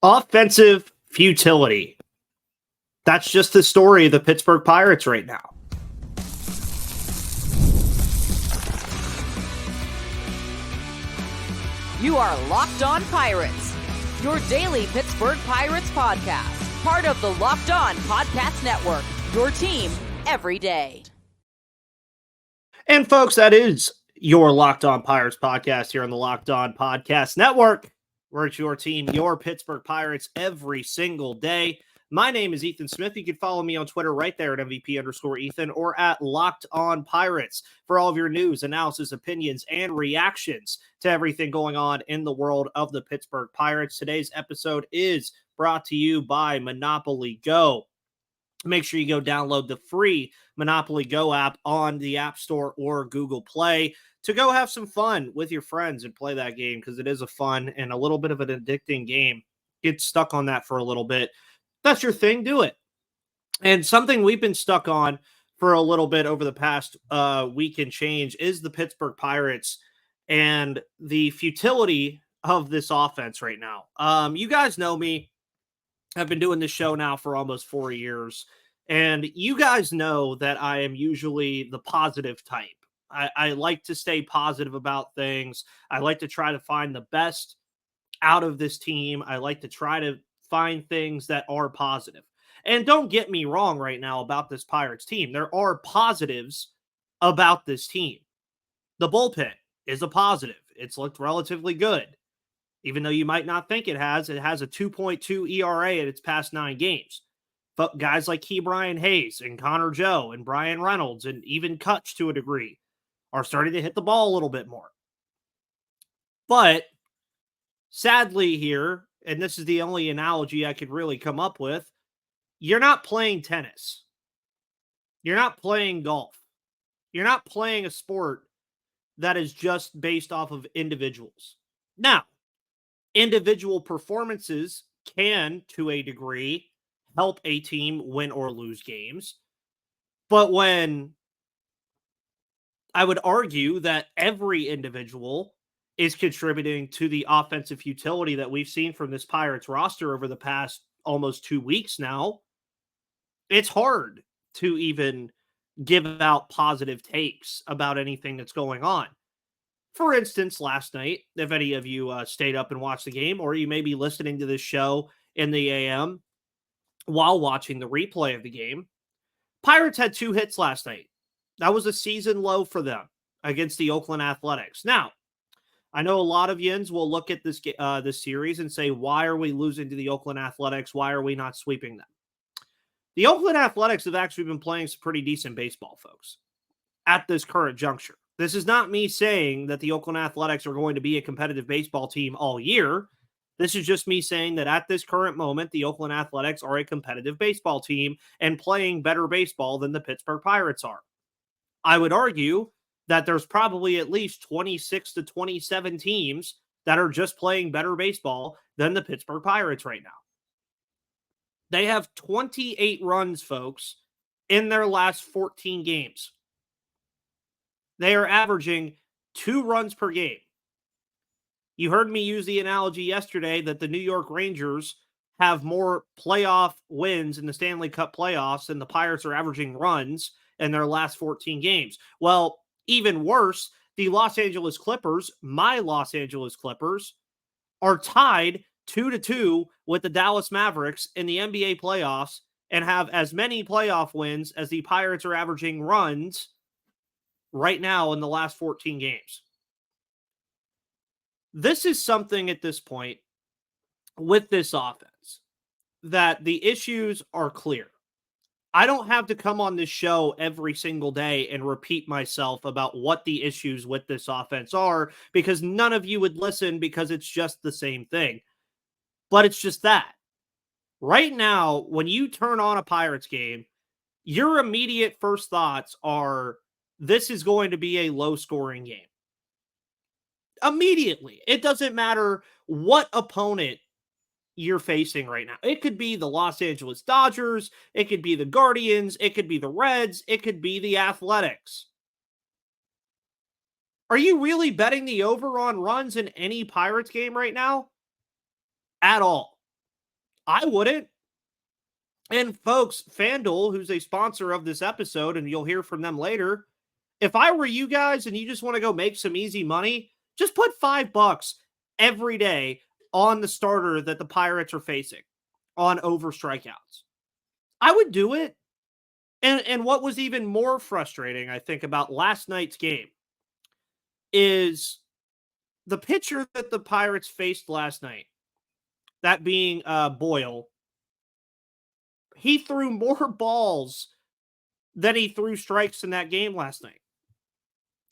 Offensive futility. That's just the story of the Pittsburgh Pirates right now. You are Locked On Pirates, your daily Pittsburgh Pirates podcast, part of the Locked On Podcast Network, your team every day. And folks, that is your Locked On Pirates podcast here on the Locked On Podcast Network. We're at your team, your Pittsburgh Pirates, every single day. My name is Ethan Smith. You can follow me on Twitter right there at MVP_Ethan or at Locked On Pirates for all of your news, analysis, opinions, and reactions to everything going on in the world of the Pittsburgh Pirates. Today's episode is brought to you by Monopoly Go. Make sure you go download the free Monopoly Go app on the App Store or Google Play to go have some fun with your friends and play that game, because it is a fun and a little bit of an addicting game. Get stuck on that for a little bit. That's your thing, do it. And something we've been stuck on for a little bit over the past week and change is the Pittsburgh Pirates and the futility of this offense right now. You guys know me. I've been doing this show now for almost 4 years, and you guys know that I am usually the positive type. I like to stay positive about things. I like to try to find the best out of this team. I like to try to find things that are positive. And don't get me wrong right now about this Pirates team. There are positives about this team. The bullpen is a positive. It's looked relatively good. Even though you might not think it has a 2.2 ERA in its past 9 games. But guys like Ke'Bryan Hayes and Connor Joe and Brian Reynolds and even Kutch to a degree are starting to hit the ball a little bit more. But sadly here, and this is the only analogy I could really come up with, you're not playing tennis. You're not playing golf. You're not playing a sport that is just based off of individuals. Now, individual performances can, to a degree, help a team win or lose games. But when I would argue that every individual is contributing to the offensive futility that we've seen from this Pirates roster over the past almost 2 weeks now, it's hard to even give out positive takes about anything that's going on. For instance, last night, if any of you stayed up and watched the game, or you may be listening to this show in the AM while watching the replay of the game, Pirates had 2 hits last night. That was a season low for them against the Oakland Athletics. Now, I know a lot of Yins will look at this series and say, why are we losing to the Oakland Athletics? Why are we not sweeping them? The Oakland Athletics have actually been playing some pretty decent baseball, folks, at this current juncture. This is not me saying that the Oakland Athletics are going to be a competitive baseball team all year. This is just me saying that at this current moment, the Oakland Athletics are a competitive baseball team and playing better baseball than the Pittsburgh Pirates are. I would argue that there's probably at least 26 to 27 teams that are just playing better baseball than the Pittsburgh Pirates right now. They have 28 runs, folks, in their last 14 games. They are averaging 2 runs per game. You heard me use the analogy yesterday that the New York Rangers have more playoff wins in the Stanley Cup playoffs than the Pirates are averaging runs in their last 14 games. Well, even worse, the Los Angeles Clippers, my Los Angeles Clippers, are tied 2-2 with the Dallas Mavericks in the NBA playoffs and have as many playoff wins as the Pirates are averaging runs right now in the last 14 games. This is something at this point with this offense that the issues are clear. I don't have to come on this show every single day and repeat myself about what the issues with this offense are, because none of you would listen, because it's just the same thing. But it's just that. Right now, when you turn on a Pirates game, your immediate first thoughts are, this is going to be a low-scoring game. Immediately. It doesn't matter what opponent you're facing right now. It could be the Los Angeles Dodgers. It could be the Guardians. It could be the Reds. It could be the Athletics. Are you really betting the over on runs in any Pirates game right now? At all. I wouldn't. And folks, FanDuel, who's a sponsor of this episode, and you'll hear from them later, if I were you guys and you just want to go make some easy money, just put $5 every day on the starter that the Pirates are facing on over strikeouts. I would do it. And what was even more frustrating, I think, about last night's game is the pitcher that the Pirates faced last night, that being Boyle. He threw more balls than he threw strikes in that game last night.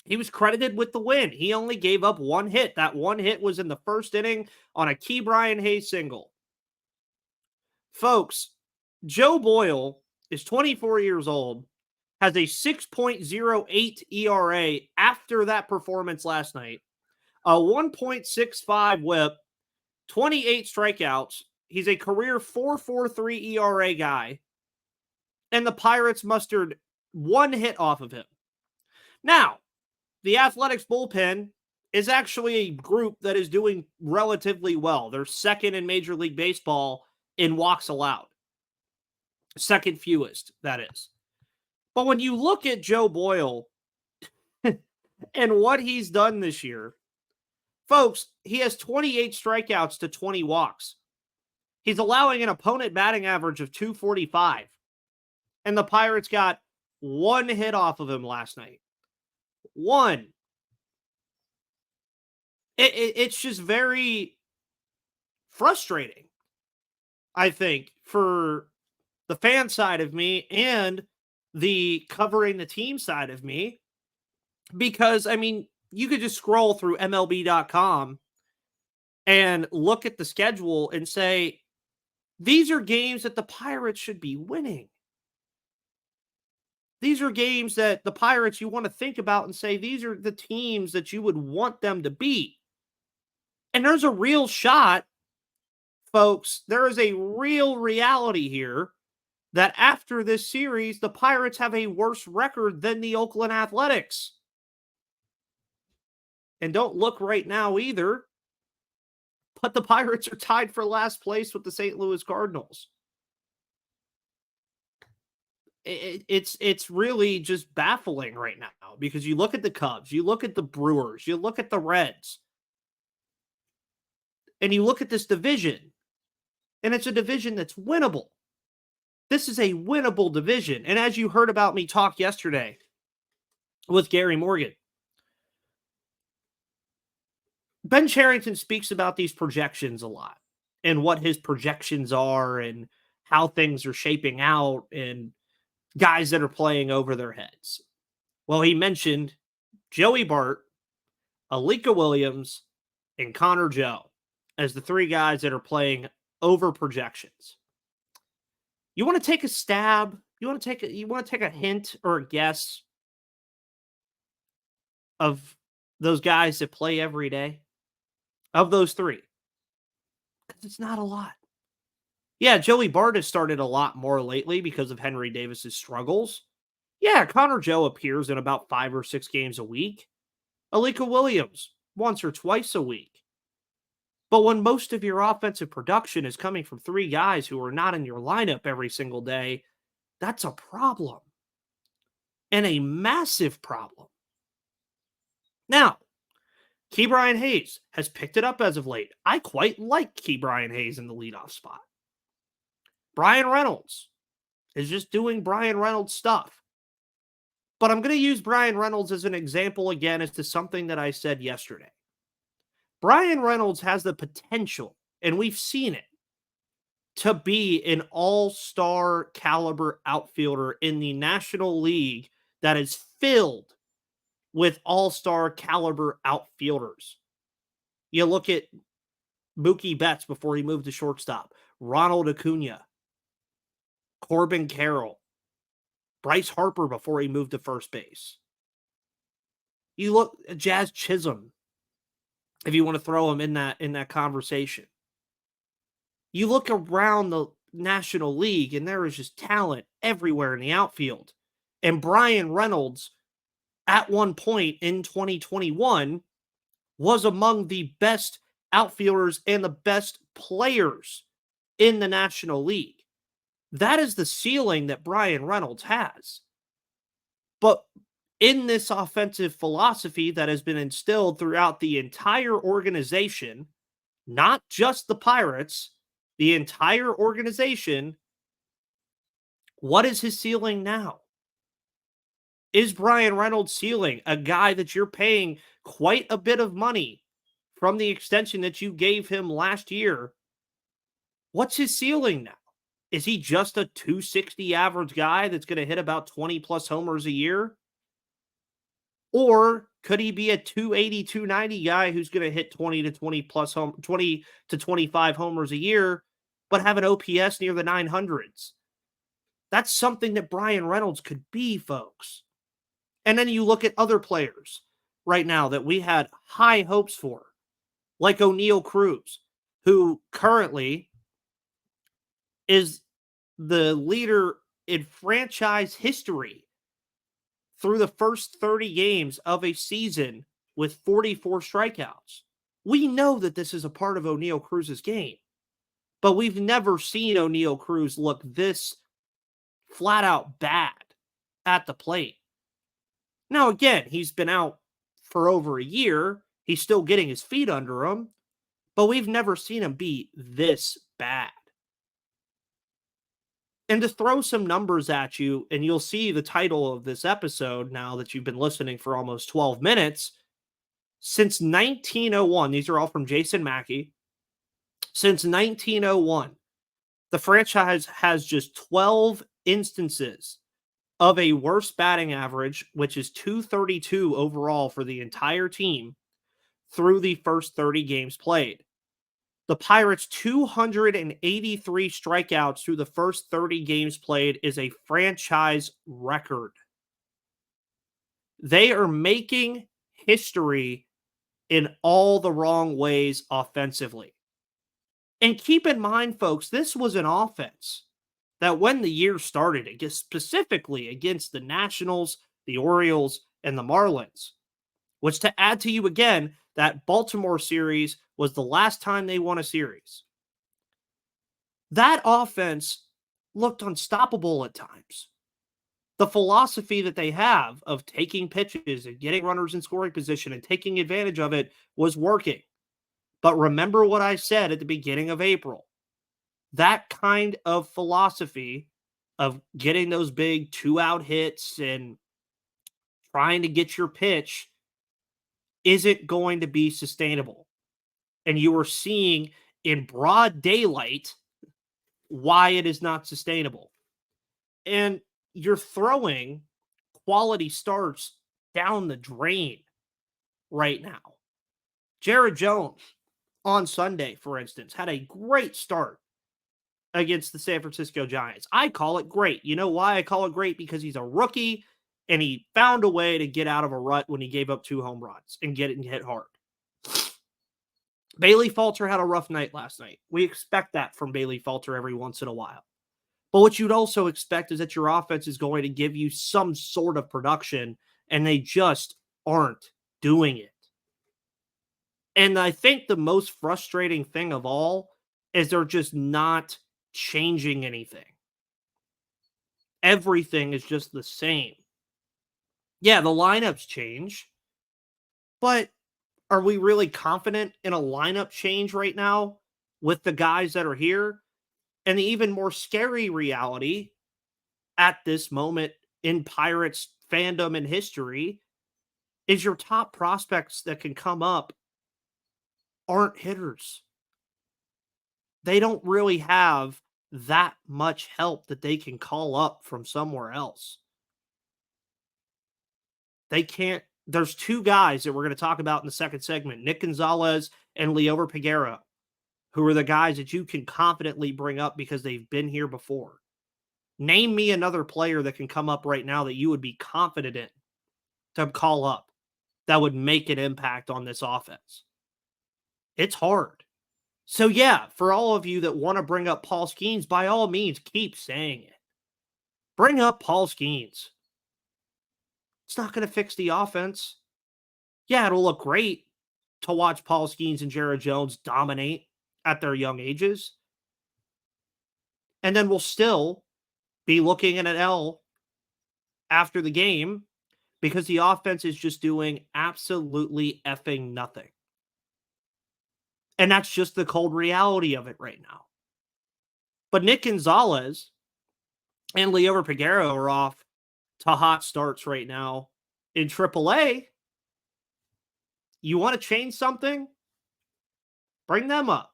He was credited with the win. He only gave up one hit. That one hit was in the first inning on a Key Brian Hayes single. Folks, Joe Boyle is 24 years old, has a 6.08 ERA after that performance last night, a 1.65 whip, 28 strikeouts. He's a career 4.43 ERA guy, and the Pirates mustered one hit off of him. Now, the Athletics bullpen is actually a group that is doing relatively well. They're second in Major League Baseball in walks allowed. Second fewest, that is. But when you look at Joe Boyle and what he's done this year, folks, he has 28 strikeouts to 20 walks. He's allowing an opponent batting average of 245. And the Pirates got one hit off of him last night. One. It's just very frustrating, I think, for the fan side of me and the covering the team side of me. Because, I mean, you could just scroll through MLB.com and look at the schedule and say, these are games that the Pirates should be winning. These are games that the Pirates you want to think about and say, these are the teams that you would want them to beat. And there's a real shot, folks. There is a real reality here that after this series, the Pirates have a worse record than the Oakland Athletics. And don't look right now either, but the Pirates are tied for last place with the St. Louis Cardinals. It's really just baffling right now because you look at the Cubs, you look at the Brewers, you look at the Reds, and you look at this division, and it's a division that's winnable. This is a winnable division. And as you heard about me talk yesterday with Gary Morgan, Ben Cherington speaks about these projections a lot and what his projections are and how things are shaping out and guys that are playing over their heads. Well, he mentioned Joey Bart, Alika Williams, and Connor Joe as the three guys that are playing over projections. You want to take a stab? You want to take a hint or a guess of those guys that play every day? Of those three. Because it's not a lot. Yeah, Joey Bart has started a lot more lately because of Henry Davis's struggles. Yeah, Connor Joe appears in about 5 or 6 games a week. Alika Williams, once or twice a week. But when most of your offensive production is coming from 3 guys who are not in your lineup every single day, that's a problem. And a massive problem. Now, Key Brian Hayes has picked it up as of late. I quite like Key Brian Hayes in the leadoff spot. Brian Reynolds is just doing Brian Reynolds stuff. But I'm going to use Brian Reynolds as an example again as to something that I said yesterday. Brian Reynolds has the potential, and we've seen it, to be an all-star caliber outfielder in the National League that is filled with all-star caliber outfielders. You look at Mookie Betts before he moved to shortstop, Ronald Acuna, Corbin Carroll, Bryce Harper before he moved to first base. You look at Jazz Chisholm, if you want to throw him in that conversation. You look around the National League, and there is just talent everywhere in the outfield. And Brian Reynolds, at one point in 2021, was among the best outfielders and the best players in the National League. That is the ceiling that Brian Reynolds has. But in this offensive philosophy that has been instilled throughout the entire organization, not just the Pirates, the entire organization, what is his ceiling now? Is Brian Reynolds' ceiling a guy that you're paying quite a bit of money from the extension that you gave him last year? What's his ceiling now? Is he just a 260 average guy that's going to hit about 20 plus homers a year? Or could he be a 280, 290 guy who's going to hit 20 to 20 to 25 homers a year, but have an OPS near the 900s? That's something that Brian Reynolds could be, folks. And then you look at other players right now that we had high hopes for, like O'Neal Cruz, who currently is the leader in franchise history through the first 30 games of a season with 44 strikeouts. We know that this is a part of O'Neal Cruz's game, but we've never seen O'Neal Cruz look this flat out bad at the plate. Now, again, he's been out for over a year. He's still getting his feet under him, but we've never seen him be this bad. And to throw some numbers at you, and you'll see the title of this episode now that you've been listening for almost 12 minutes. Since 1901, these are all from Jason Mackey. Since 1901, the franchise has just 12 instances of a worse batting average, which is 232 overall for the entire team through the first 30 games played. The Pirates' 283 strikeouts through the first 30 games played is a franchise record. They are making history in all the wrong ways offensively. And keep in mind, folks, this was an offense that when the year started, specifically against the Nationals, the Orioles, and the Marlins, which, to add to you again, that Baltimore series was the last time they won a series. That offense looked unstoppable at times. The philosophy that they have of taking pitches and getting runners in scoring position and taking advantage of it was working. But remember what I said at the beginning of April. That kind of philosophy of getting those big 2-out hits and trying to get your pitch isn't going to be sustainable. And you are seeing in broad daylight why it is not sustainable. And you're throwing quality starts down the drain right now. Jared Jones on Sunday, for instance, had a great start against the San Francisco Giants. I call it great. You know why I call it great? Because he's a rookie and he found a way to get out of a rut when he gave up 2 home runs and get it and hit hard. Bailey Falter had a rough night last night. We expect that from Bailey Falter every once in a while. But what you'd also expect is that your offense is going to give you some sort of production, and they just aren't doing it. And I think the most frustrating thing of all is they're just not changing anything. Everything is just the same. Yeah, the lineups change, but are we really confident in a lineup change right now with the guys that are here? And the even more scary reality at this moment in Pirates fandom and history is your top prospects that can come up aren't hitters. They don't really have that much help that they can call up from somewhere else. They can't. There's 2 guys that we're going to talk about in the second segment, Nick Gonzales and Liover Peguero, who are the guys that you can confidently bring up because they've been here before. Name me another player that can come up right now that you would be confident in to call up that would make an impact on this offense. It's hard. So yeah, for all of you that want to bring up Paul Skeens, by all means, keep saying it. Bring up Paul Skeens. It's not going to fix the offense. Yeah, it'll look great to watch Paul Skeens and Jared Jones dominate at their young ages. And then we'll still be looking at an L after the game because the offense is just doing absolutely effing nothing. And that's just the cold reality of it right now. But Nick Gonzales and Liover Peguero are off to hot starts right now in AAA. You want to change something? Bring them up.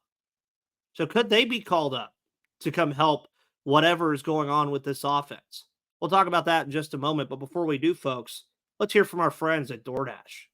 So could they be called up to come help whatever is going on with this offense? We'll talk about that in just a moment. But before we do, folks, let's hear from our friends at DoorDash.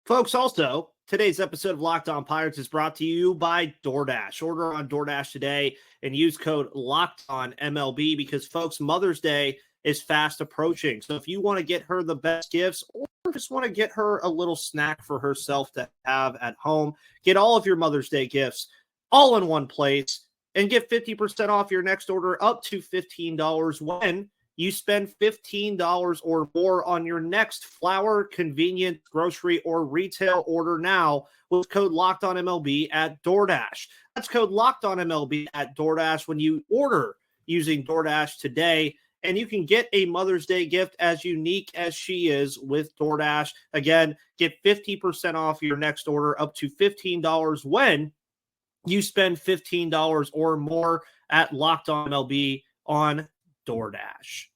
Folks, also, today's episode of Locked On Pirates is brought to you by DoorDash. Order on DoorDash today and use code LOCKEDONMLB because, folks, Mother's Day is fast approaching. So if you want to get her the best gifts or just want to get her a little snack for herself to have at home, get all of your Mother's Day gifts all in one place and get 50% off your next order up to $15 when you spend $15 or more on your next flour, convenience, grocery, or retail order now with code LOCKEDONMLB at DoorDash. That's code LOCKEDONMLB at DoorDash when you order using DoorDash today. And you can get a Mother's Day gift as unique as she is with DoorDash. Again, get 50% off your next order up to $15 when you spend $15 or more at Locked On MLB on DoorDash.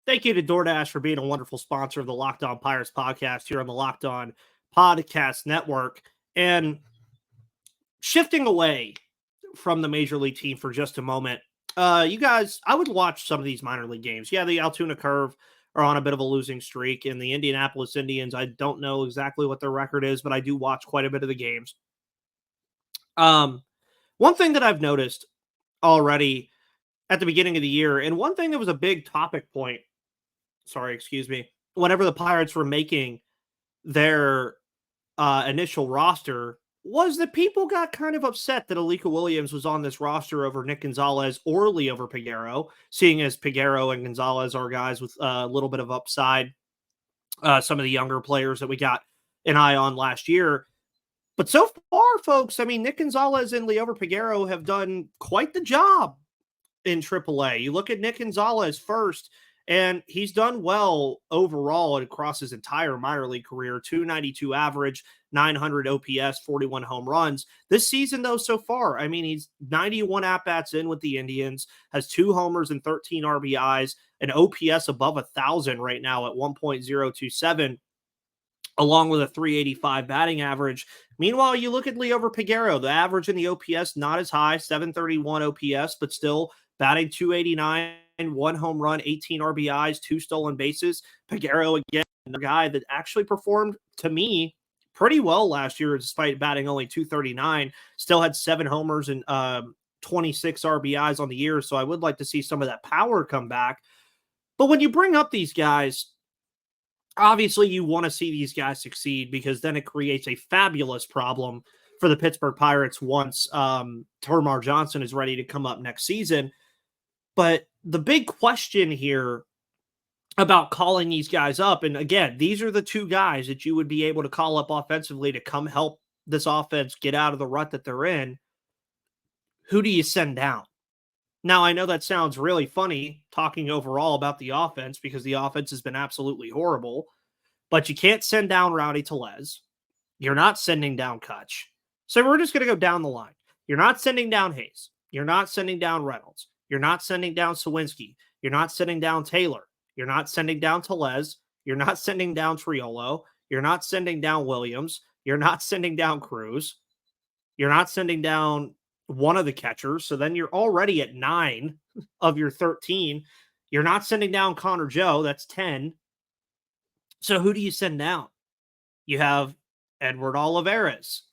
Thank you to DoorDash for being a wonderful sponsor of the Locked On Pirates podcast here on the Locked On Podcast Network. And shifting away from the Major League team for just a moment, you guys, I would watch some of these minor league games. Yeah, the Altoona Curve are on a bit of a losing streak, and the Indianapolis Indians, I don't know exactly what their record is, but I do watch quite a bit of the games. One thing that I've noticed already at the beginning of the year, and one thing that was a big topic point, whenever the Pirates were making their initial roster, was that people got kind of upset that Alika Williams was on this roster over Nick Gonzales or Liover Peguero, seeing as Peguero and Gonzales are guys with a little bit of upside, some of the younger players that we got an eye on last year. But so far, folks, I mean, Nick Gonzales and Liover Peguero have done quite the job in AAA. You look at Nick Gonzales first, and he's done well overall across his entire minor league career. 292 average, 900 OPS, 41 home runs. This season, though, so far, I mean, he's 91 at-bats in with the Indians, has 2 homers and 13 RBIs, an OPS above 1,000 right now at 1.027, along with a 385 batting average. Meanwhile, you look at Liover Peguero, the average in the OPS, not as high, 731 OPS, but still batting 289, 1 home run, 18 RBIs, 2 stolen bases. Peguero, again, a guy that actually performed, to me, pretty well last year, despite batting only 239. Still had 7 homers and 26 RBIs on the year, so I would like to see some of that power come back. But when you bring up these guys, obviously you want to see these guys succeed because then it creates a fabulous problem for the Pittsburgh Pirates once Termarr Johnson is ready to come up next season. But the big question here about calling these guys up, and again, these are the 2 guys that you would be able to call up offensively to come help this offense get out of the rut that they're in. Who do you send down? Now, I know that sounds really funny talking overall about the offense because the offense has been absolutely horrible, but you can't send down Rowdy Tellez. You're not sending down Kutch. So we're just going to go down the line. You're not sending down Hayes. You're not sending down Reynolds. You're not sending down Sawinski. You're not sending down Taylor. You're not sending down Tellez. You're not sending down Triolo. You're not sending down Williams. You're not sending down Cruz. You're not sending down one of the catchers. So then you're already at 9 of your 13. You're not sending down Connor Joe. That's 10. So who do you send down? You have Edward Olivares,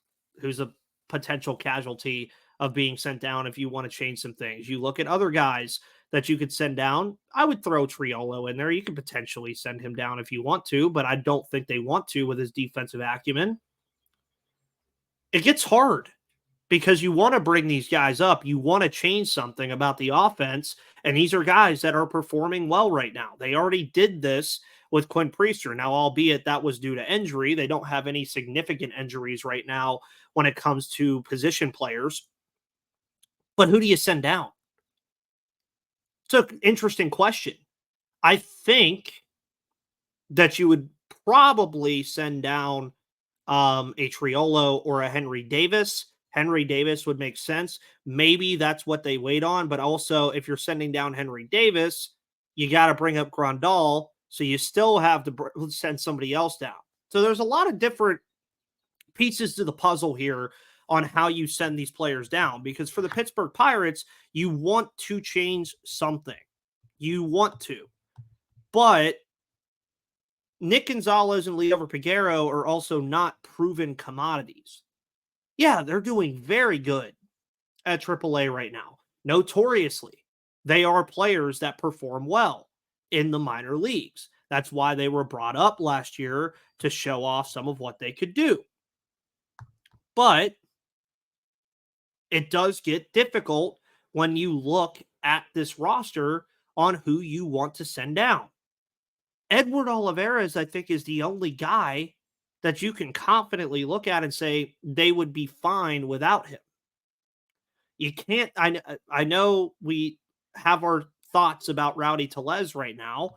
who's a potential casualty of being sent down if you want to change some things. You look at other guys that you could send down. I would throw Triolo in there. You could potentially send him down if you want to, but I don't think they want to with his defensive acumen. It gets hard. because you want to bring these guys up. You want to change something about the offense. And these are guys that are performing well right now. They already did this with Quinn Priester. Now, albeit that was due to injury, they don't have any significant injuries right now when it comes to position players. But who do you send down? It's an interesting question. I think that you would probably send down a Triolo or a Henry Davis. Henry Davis would make sense. Maybe that's what they wait on. But also, if you're sending down Henry Davis, you got to bring up Grandal. So you still have to send somebody else down. So there's a lot of different pieces to the puzzle here on how you send these players down. Because for the Pittsburgh Pirates, you want to change something. You want to. But Nick Gonzales and Liover Peguero are also not proven commodities. Yeah, they're doing very good at AAA right now. Notoriously, they are players that perform well in the minor leagues. That's why they were brought up last year to show off some of what they could do. But it does get difficult when you look at this roster on who you want to send down. Edward Olivares, I think, is the only guy that you can confidently look at and say they would be fine without him. You can't, I know we have our thoughts about Rowdy Tellez right now.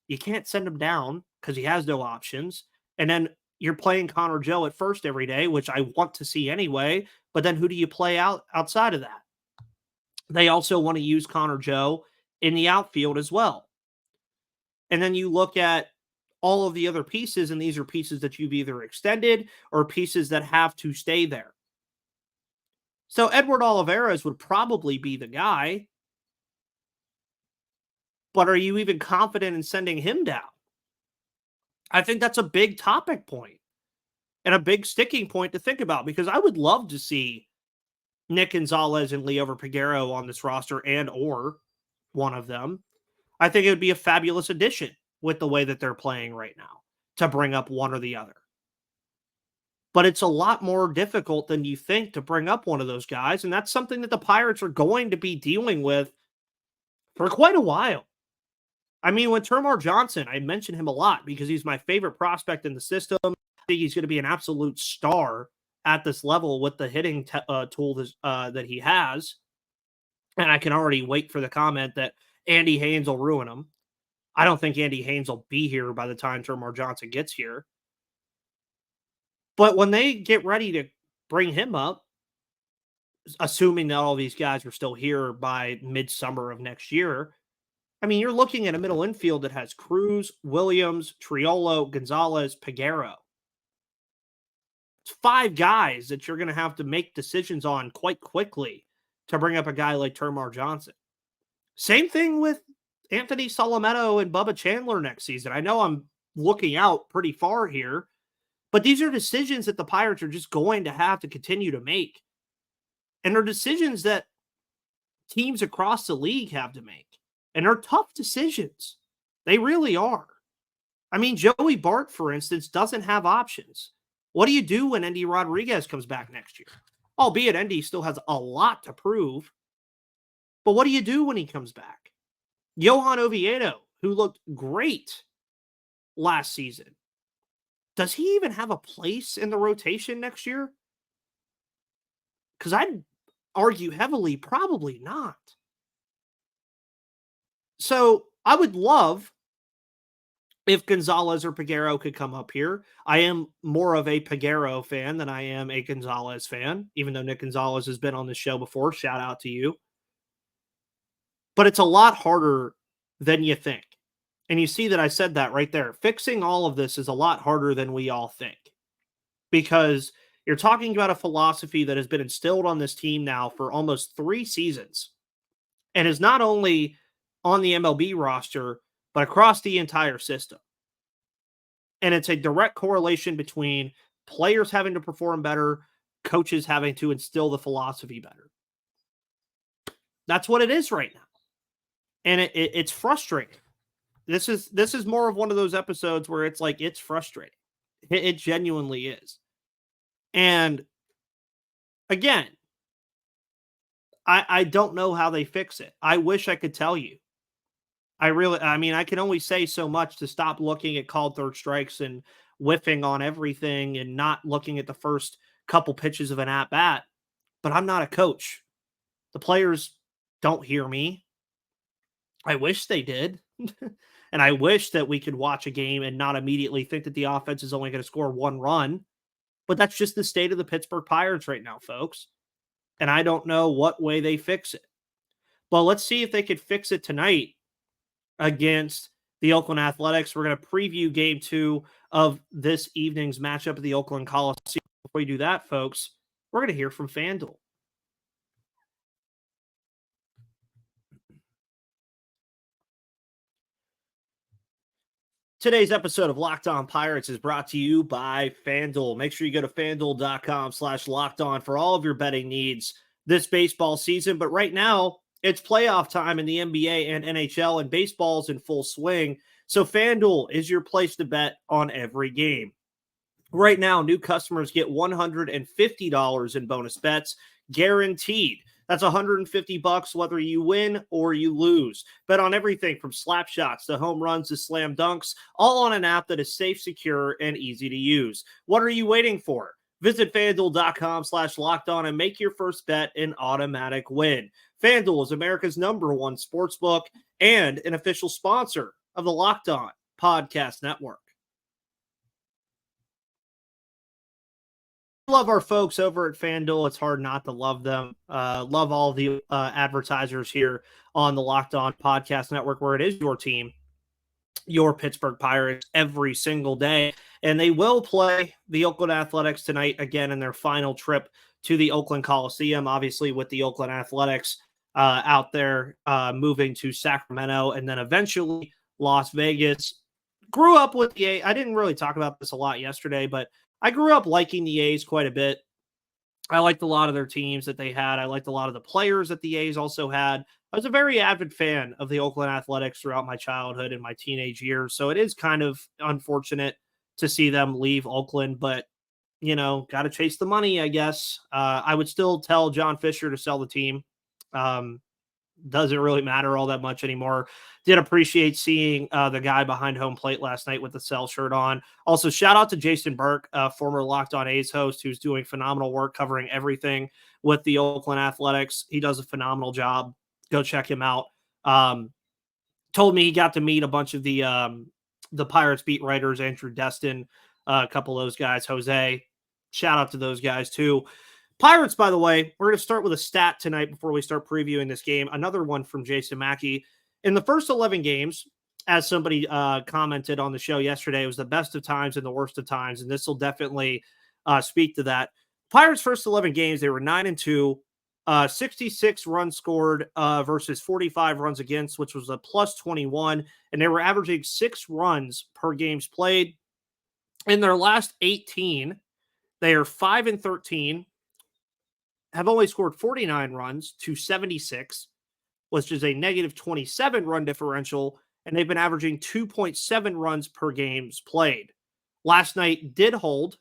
You can't send him down because he has no options. And then you're playing Connor Joe at first every day, which I want to see anyway. But then who do you play outside of that? They also want to use Connor Joe in the outfield as well. And then you look at all of the other pieces, and these are pieces that you've either extended or pieces that have to stay there. So Edward Olivares would probably be the guy. But are you even confident in sending him down? I think that's a big topic point and a big sticking point to think about, because I would love to see Nick Gonzales and Liover Peguero on this roster, and or one of them. I think it would be a fabulous addition with the way that they're playing right now to bring up one or the other. But it's a lot more difficult than you think to bring up one of those guys, and that's something that the Pirates are going to be dealing with for quite a while. I mean, when Termarr Johnson, I mention him a lot because he's my favorite prospect in the system. I think he's going to be an absolute star at this level with the hitting tool that he has. And I can already wait for the comment that Andy Haynes will ruin him. I don't think Andy Haynes will be here by the time Termarr Johnson gets here. But when they get ready to bring him up, assuming that all these guys are still here by midsummer of next year, I mean, you're looking at a middle infield that has Cruz, Williams, Triolo, Gonzales, Peguero. It's 5 guys that you're going to have to make decisions on quite quickly to bring up a guy like Termarr Johnson. Same thing with Anthony Solometo and Bubba Chandler next season. I know I'm looking out pretty far here, but these are decisions that the Pirates are just going to have to continue to make. And they're decisions that teams across the league have to make. And they're tough decisions. They really are. I mean, Joey Bart, for instance, doesn't have options. What do you do when Endy Rodriguez comes back next year? Albeit Endy still has a lot to prove. But what do you do when he comes back? Johan Oviedo, who looked great last season. Does he even have a place in the rotation next year? Because I'd argue heavily, probably not. So I would love if Gonzales or Peguero could come up here. I am more of a Peguero fan than I am a Gonzales fan, even though Nick Gonzales has been on this show before. Shout out to you. But it's a lot harder than you think. And you see that I said that right there. Fixing all of this is a lot harder than we all think. Because you're talking about a philosophy that has been instilled on this team now for almost 3 seasons. And is not only on the MLB roster, but across the entire system. And it's a direct correlation between players having to perform better, coaches having to instill the philosophy better. That's what it is right now. And it's frustrating. This is more of one of those episodes where it's like, it's frustrating. It genuinely is. And again, I don't know how they fix it. I wish I could tell you. I mean, I can only say so much to stop looking at called third strikes and whiffing on everything and not looking at the first couple pitches of an at bat. But I'm not a coach. The players don't hear me. I wish they did. And I wish that we could watch a game and not immediately think that the offense is only going to score one run. But that's just the state of the Pittsburgh Pirates right now, folks. And I don't know what way they fix it. But let's see if they could fix it tonight against the Oakland Athletics. We're going to preview game 2 of this evening's matchup at the Oakland Coliseum. Before we do that, folks, we're going to hear from FanDuel. Today's episode of Locked On Pirates is brought to you by FanDuel. Make sure you go to FanDuel.com/LockedOn for all of your betting needs this baseball season. But right now, it's playoff time in the NBA and NHL, and baseball's in full swing. So FanDuel is your place to bet on every game. Right now, new customers get $150 in bonus bets, guaranteed. That's $150 whether you win or you lose. Bet on everything from slap shots to home runs to slam dunks, all on an app that is safe, secure, and easy to use. What are you waiting for? Visit FanDuel.com/LockedOn and make your first bet an automatic win. FanDuel is America's #1 sportsbook and an official sponsor of the Locked On Podcast Network. Love our folks over at FanDuel. It's hard not to love them. Love all the advertisers here on the Locked On Podcast Network, where it is your team, your Pittsburgh Pirates, every single day. And they will play the Oakland Athletics tonight again in their final trip to the Oakland Coliseum, obviously with the Oakland Athletics out there moving to Sacramento and then eventually Las Vegas. Grew up with the I didn't really talk about this a lot yesterday, but I grew up liking the A's quite a bit. I liked a lot of their teams that they had. I liked a lot of the players that the A's also had. I was a very avid fan of the Oakland Athletics throughout my childhood and my teenage years. So it is kind of unfortunate to see them leave Oakland, but, you know, got to chase the money, I guess. I would still tell John Fisher to sell the team. Doesn't really matter all that much anymore. Did appreciate seeing the guy behind home plate last night with the Cell shirt on. Also, shout out to Jason Burke, former Locked On A's host, who's doing phenomenal work covering everything with the Oakland Athletics. He does a phenomenal job. Go check him out. Told me he got to meet a bunch of the Pirates beat writers, Andrew Destin, a couple of those guys, Jose. Shout out to those guys too. Pirates, by the way, we're going to start with a stat tonight before we start previewing this game. Another one from Jason Mackey. In the first 11 games, as somebody commented on the show yesterday, it was the best of times and the worst of times, and this will definitely speak to that. Pirates' first 11 games, they were 9-2, 66 runs scored versus 45 runs against, which was a plus 21, and they were averaging 6 runs per games played. In their last 18, they are 5-13. Have only scored 49 runs to 76, which is a negative 27 run differential, and they've been averaging 2.7 runs per games played. Last night did hold.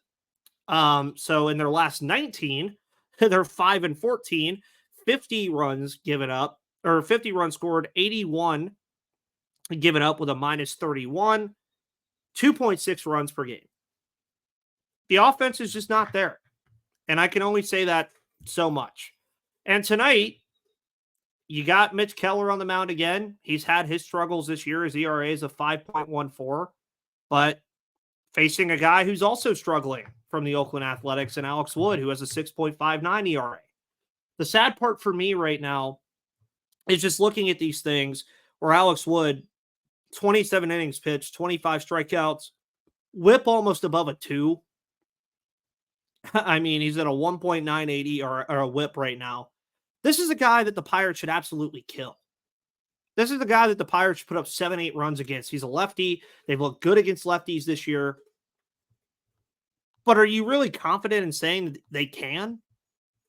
So in their last 19, they're 5-14, 50 runs given up, or 50 runs scored, 81 given up with a minus 31, 2.6 runs per game. The offense is just not there. And I can only say that so much. And tonight, you got Mitch Keller on the mound again. He's had his struggles this year. His ERA is a 5.14, but facing a guy who's also struggling from the Oakland Athletics and Alex Wood, who has a 6.59 ERA. The sad part for me right now is just looking at these things where Alex Wood, 27 innings pitched, 25 strikeouts, whip almost above a 2. I mean, he's at a 1.980 or a whip right now. This is a guy that the Pirates should absolutely kill. This is the guy that the Pirates should put up 7-8 runs against. He's a lefty. They've looked good against lefties this year. But are you really confident in saying that they can?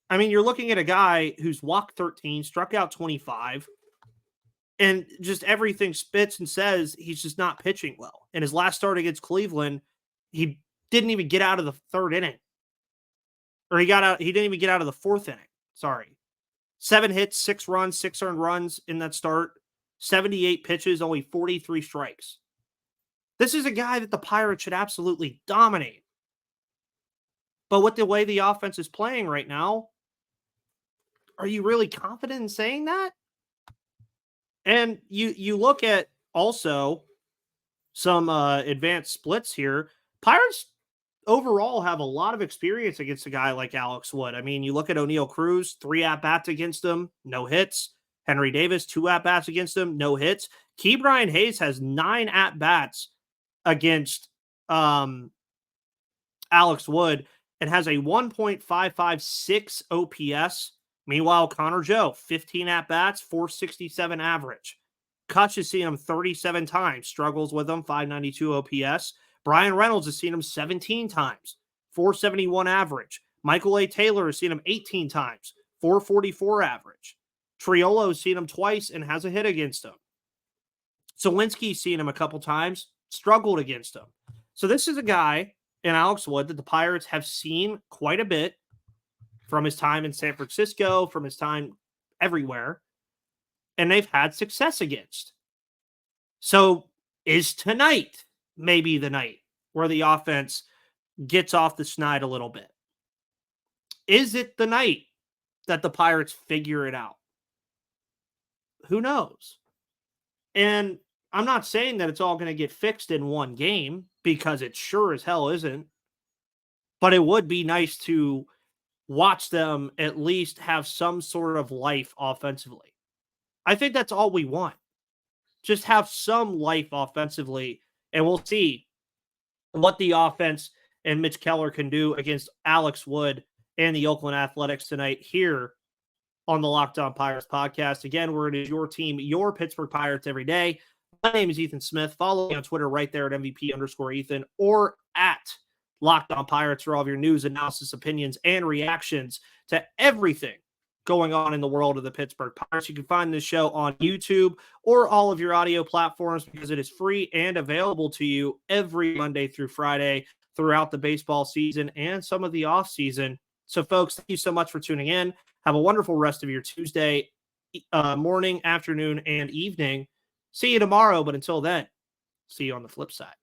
I mean, you're looking at a guy who's walked 13, struck out 25, and just everything spits and says he's just not pitching well. In his last start against Cleveland, he didn't even get out of the third inning. Or he didn't even get out of the fourth inning. Sorry. 7 hits, 6 runs, 6 earned runs in that start, 78 pitches, only 43 strikes. This is a guy that the Pirates should absolutely dominate. But with the way the offense is playing right now, are you really confident in saying that? And you look at also some advanced splits here. Pirates overall have a lot of experience against a guy like Alex Wood. I mean, you look at O'Neal Cruz, 3 at-bats against him, no hits. Henry Davis, 2 at-bats against him, no hits. Ke'Bryan Hayes has 9 at-bats against Alex Wood and has a 1.556 OPS. Meanwhile, Connor Joe, 15 at-bats, 467 average. Kutch has seen him 37 times, struggles with him, 592 OPS. Brian Reynolds has seen him 17 times, 471 average. Michael A. Taylor has seen him 18 times, 444 average. Triolo has seen him twice and has a hit against him. Sawinski's seen him a couple times, struggled against him. So this is a guy in Alex Wood that the Pirates have seen quite a bit from his time in San Francisco, from his time everywhere, and they've had success against. So is tonight maybe the night where the offense gets off the schneid a little bit? Is it the night that the Pirates figure it out? Who knows? And I'm not saying that it's all going to get fixed in one game, because it sure as hell isn't. But it would be nice to watch them at least have some sort of life offensively. I think that's all we want. Just have some life offensively, and we'll see what the offense and Mitch Keller can do against Alex Wood and the Oakland Athletics tonight here on the Locked On Pirates podcast. Again, where it is your team, your Pittsburgh Pirates every day. My name is Ethan Smith. Follow me on Twitter right there at MVP_Ethan or at Locked On Pirates for all of your news, analysis, opinions, and reactions to everything going on in the world of the Pittsburgh Pirates. You can find this show on YouTube or all of your audio platforms because it is free and available to you every Monday through Friday throughout the baseball season and some of the off season. So folks, thank you so much for tuning in. Have a wonderful rest of your Tuesday morning, afternoon, and evening. See you tomorrow, but until then, see you on the flip side.